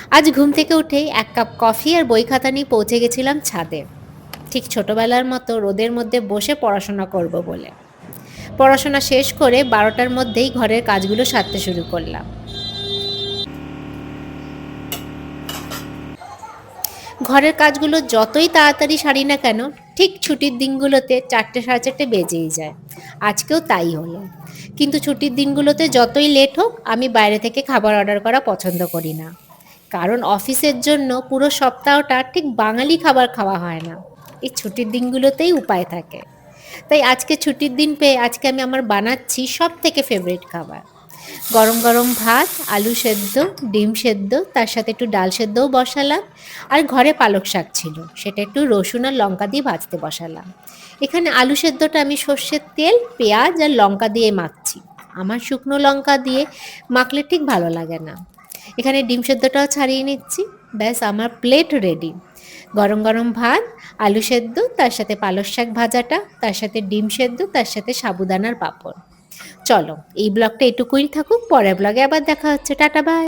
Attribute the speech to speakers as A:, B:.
A: আজ ঘুম থেকে উঠেই ১ কাপ কফি আর বই খাতা নিয়ে পৌঁছে গেছিলাম ছাদে। ঠিক ছোটবেলার মতো রোদের মধ্যে বসে পড়াশোনা করব বলে। পড়াশোনা শেষ করে ১২টার মধ্যেই ঘরের কাজগুলো সারতে শুরু করলাম। ঘরের কাজগুলো যতই তাড়াতাড়ি সারি না কেন, ঠিক ছুটির দিনগুলোতে ৪টে, ৪:৩০ বেজেই যায়। আজকেও তাই হলো। কিন্তু ছুটির দিনগুলোতে যতই লেট হোক, আমি বাইরে থেকে খাবার অর্ডার করা পছন্দ করি না। কারণ অফিসের জন্য পুরো সপ্তাহটা ঠিক বাঙালি খাবার খাওয়া হয় না। এই ছুটির দিনগুলোতেই উপায় থাকে। তাই আজকে ছুটির দিন পেয়ে আজকে আমি আমার বানাচ্ছি সবথেকে ফেভারিট খাবার। গরম, গরম ভাত, আলু সেদ্ধ, ডিম সেদ্ধ, তার সাথে একটু ডাল সেদ্ধও বসালাম। আর ঘরে পালক শাক ছিল। সেটা একটু রসুন আর লঙ্কা দিয়ে ভাজতে বসালাম। এখানে আলু সেদ্ধটা আমি সর্ষের তেল, পেঁয়াজ আর লঙ্কা দিয়ে মাখছি। আমার শুকনো লঙ্কা দিয়ে মাখলে ঠিক ভালো লাগে না। এখানে ডিম সেদ্ধটাও ছাড়িয়ে নিচ্ছি। ব্যাস আমার প্লেট রেডি। গরম, গরম ভাত, আলু সেদ্ধ, তার সাথে পালক শাক ভাজাটা, তার সাথে ডিম সেদ্ধ, তার সাথে সাবুদানার পাঁপড়। চলো, এই ব্লগটা এটুকুই থাকুক। পরের ব্লগে আবার দেখা হচ্ছে। Tata bye.